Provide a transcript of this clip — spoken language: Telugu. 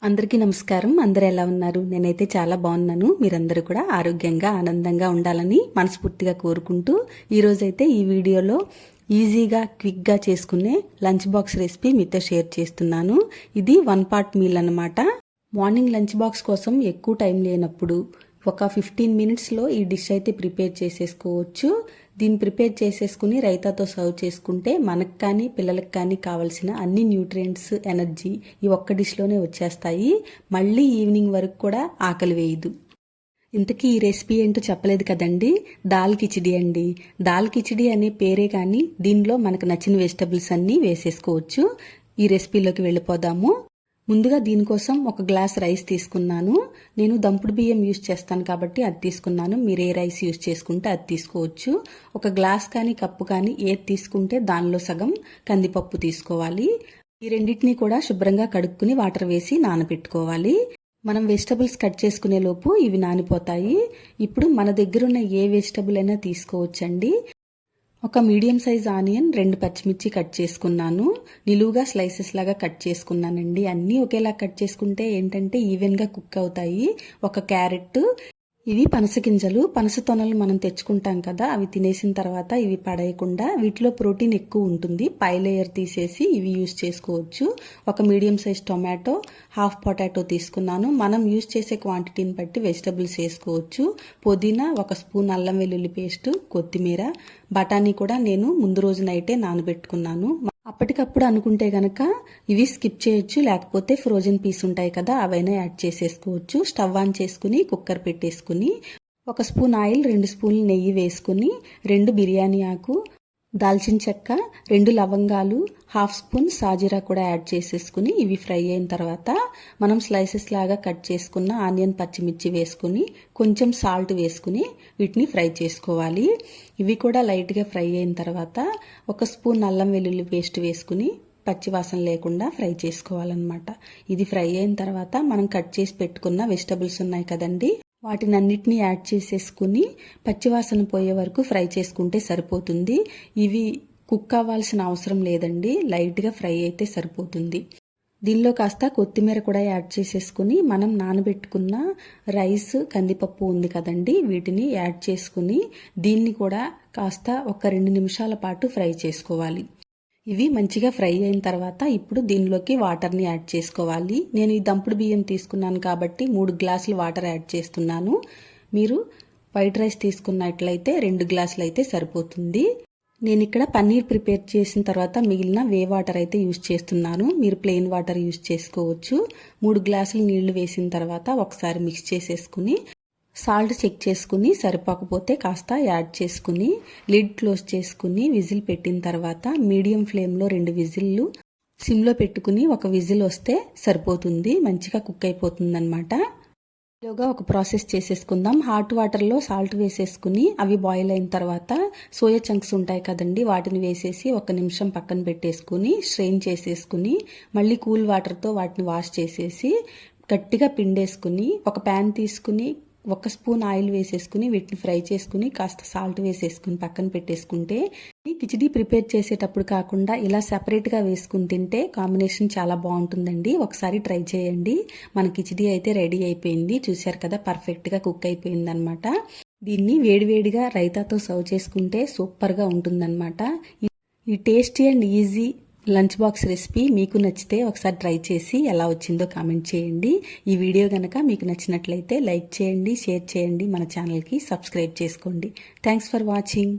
అందరికీ నమస్కారం. అందరూ ఎలా ఉన్నారు? నేనైతే చాలా బాగున్నాను. మీరందరూ కూడా ఆరోగ్యంగా ఆనందంగా ఉండాలని మనస్ఫూర్తిగా కోరుకుంటూ ఈరోజైతే ఈ వీడియోలో ఈజీగా క్విక్గా చేసుకునే లంచ్ బాక్స్ రెసిపీ మీతో షేర్ చేస్తున్నాను. ఇది 1 పార్ట్ మీల్ అన్నమాట. మార్నింగ్ లంచ్ బాక్స్ కోసం ఎక్కువ టైం లేనప్పుడు ఒక 15 మినిట్స్లో ఈ డిష్ అయితే ప్రిపేర్ చేసేసుకోవచ్చు. దీన్ని ప్రిపేర్ చేసేసుకుని రైతాతో సర్వ్ చేసుకుంటే మనకు కానీ పిల్లలకు కానీ కావాల్సిన అన్ని న్యూట్రియంట్స్, ఎనర్జీ ఈ ఒక్క డిష్లోనే వచ్చేస్తాయి. మళ్ళీ ఈవినింగ్ వరకు కూడా ఆకలి వేయదు. ఇంతకీ ఈ రెసిపీ ఏంటో చెప్పలేదు కదండి. దాల్ కిచిడి అండి. దాల్ కిచిడి అనే పేరే కానీ దీనిలో మనకు నచ్చిన వెజిటబుల్స్ అన్నీ వేసేసుకోవచ్చు. ఈ రెసిపీలోకి వెళ్ళిపోదాము. ముందుగా దీనికోసం ఒక గ్లాస్ రైస్ తీసుకున్నాను. నేను దంపుడు బియ్యం యూజ్ చేస్తాను కాబట్టి అది తీసుకున్నాను. మీరు ఏ రైస్ యూజ్ చేసుకుంటే అది తీసుకోవచ్చు. ఒక గ్లాస్ కానీ కప్పు కానీ ఏది తీసుకుంటే దానిలో సగం కందిపప్పు తీసుకోవాలి. ఈ రెండింటినీ కూడా శుభ్రంగా కడుక్కుని వాటర్ వేసి నానబెట్టుకోవాలి. మనం వెజిటబుల్స్ కట్ చేసుకునే లోపు ఇవి నానిపోతాయి. ఇప్పుడు మన దగ్గరున్న ఏ వెజిటబుల్ అయినా తీసుకోవచ్చండి. ఒక మీడియం సైజ్ ఆనియన్, 2 పచ్చిమిర్చి కట్ చేసుకున్నాను. నిలువుగా స్లైసెస్ లాగా కట్ చేసుకున్నానండి. అన్నీ ఒకేలా కట్ చేసుకుంటే ఏంటంటే ఈవెన్గా కుక్ అవుతాయి. ఒక క్యారెట్, ఇవి పనస గింజలు. పనస తొనలు మనం తెచ్చుకుంటాం కదా, అవి తినేసిన తర్వాత ఇవి పడేయకుండా వీటిలో ప్రోటీన్ ఎక్కువ ఉంటుంది. పై లేయర్ తీసేసి ఇవి యూజ్ చేసుకోవచ్చు. ఒక medium size tomato, half potato తీసుకున్నాను. మనం యూజ్ చేసే క్వాంటిటీని బట్టి వెజిటబుల్స్ వేసుకోవచ్చు. పుదీనా, 1 స్పూన్ అల్లం వెల్లుల్లి పేస్ట్, కొత్తిమీర, బఠానీ కూడా నేను ముందు రోజు నైటే నానబెట్టుకున్నాను. అప్పటికప్పుడు అనుకుంటే గనక ఇవి స్కిప్ చేయొచ్చు, లేకపోతే ఫ్రోజన్ పీస్ ఉంటాయి కదా అవైనా యాడ్ చేసేసుకోవచ్చు. స్టవ్ ఆన్ చేసుకుని కుక్కర్ పెట్టేసుకుని 1 స్పూన్ ఆయిల్, 2 స్పూన్లు నెయ్యి వేసుకుని 2 బిర్యానీ ఆకు, దాల్చిన చెక్క, 2 లవంగాలు, హాఫ్ స్పూన్ సాజీరా కూడా యాడ్ చేసేసుకుని ఇవి ఫ్రై అయిన తర్వాత మనం స్లైసెస్ లాగా కట్ చేసుకున్న ఆనియన్, పచ్చిమిర్చి వేసుకుని కొంచెం సాల్ట్ వేసుకుని వీటిని ఫ్రై చేసుకోవాలి. ఇవి కూడా లైట్గా ఫ్రై అయిన తర్వాత 1 స్పూన్ అల్లం వెల్లుల్లి పేస్ట్ వేసుకుని పచ్చివాసన లేకుండా ఫ్రై చేసుకోవాలన్నమాట. ఇది ఫ్రై అయిన తర్వాత మనం కట్ చేసి పెట్టుకున్న వెజిటబుల్స్ ఉన్నాయి కదండి, వాటిని అన్నిటినీ యాడ్ చేసేసుకుని పచ్చివాసన పోయే వరకు ఫ్రై చేసుకుంటే సరిపోతుంది. ఇవి కుక్ అవ్వాల్సిన అవసరం లేదండి, లైట్గా ఫ్రై అయితే సరిపోతుంది. దీనిలో కాస్త కొత్తిమీర కూడా యాడ్ చేసేసుకుని మనం నానబెట్టుకున్న రైస్, కందిపప్పు ఉంది కదండి, వీటిని యాడ్ చేసుకుని దీన్ని కూడా కాస్త ఒక 2 నిమిషాల పాటు ఫ్రై చేసుకోవాలి. ఇవి మంచిగా ఫ్రై అయిన తర్వాత ఇప్పుడు దీనిలోకి వాటర్ని యాడ్ చేసుకోవాలి. నేను ఈ దంపుడు బియ్యం తీసుకున్నాను కాబట్టి 3 గ్లాసులు వాటర్ యాడ్ చేస్తున్నాను. మీరు వైట్ రైస్ తీసుకున్నట్లయితే 2 గ్లాసులు అయితే సరిపోతుంది. నేను ఇక్కడ పన్నీర్ ప్రిపేర్ చేసిన తర్వాత మిగిలిన వాటర్ అయితే యూజ్ చేస్తున్నాను. మీరు ప్లెయిన్ వాటర్ యూజ్ చేసుకోవచ్చు. 3 గ్లాసులు నీళ్లు వేసిన తర్వాత ఒకసారి మిక్స్ చేసేసుకుని సాల్ట్ చెక్ చేసుకుని సరిపోకపోతే కాస్త యాడ్ చేసుకుని లిడ్ క్లోజ్ చేసుకుని విజిల్ పెట్టిన తర్వాత మీడియం ఫ్లేమ్లో 2 విజిల్లు, సిమ్లో పెట్టుకుని 1 విజిల్ వస్తే సరిపోతుంది. మంచిగా కుక్ అయిపోతుంది అనమాట. ఇలాగా ఒక ప్రాసెస్ చేసేసుకుందాం. హాట్ వాటర్లో సాల్ట్ వేసేసుకుని అవి బాయిల్ అయిన తర్వాత సోయా చంక్స్ ఉంటాయి కదండి, వాటిని వేసేసి 1 నిమిషం పక్కన పెట్టేసుకుని స్ట్రెయిన్ చేసేసుకుని మళ్ళీ కూల్ వాటర్తో వాటిని వాష్ చేసేసి గట్టిగా పిండేసుకుని ఒక ప్యాన్ తీసుకుని 1 స్పూన్ ఆయిల్ వేసేసుకుని వీటిని ఫ్రై చేసుకుని కాస్త సాల్ట్ వేసేసుకుని పక్కన పెట్టేసుకుంటే ఈ కిచిడి ప్రిపేర్ చేసేటప్పుడు కాకుండా ఇలా సెపరేట్గా వేసుకుని తింటే కాంబినేషన్ చాలా బాగుంటుందండి. ఒకసారి ట్రై చేయండి. మన కిచిడి అయితే రెడీ అయిపోయింది. చూశారు కదా, పర్ఫెక్ట్గా కుక్ అయిపోయింది అనమాట. దీన్ని వేడివేడిగా రైతాతో సర్వ్ చేసుకుంటే సూపర్గా ఉంటుందన్నమాట. ఈ tasty and easy lunch box recipe మీకు నచ్చితే ఒకసారి ట్రై చేసి ఎలా వచ్చిందో కామెంట్ చేయండి. ఈ వీడియో కనుక మీకు నచ్చినట్లయితే లైక్ చేయండి, షేర్ చేయండి, మన ఛానల్కి సబ్స్క్రైబ్ చేసుకోండి. Thanks for watching.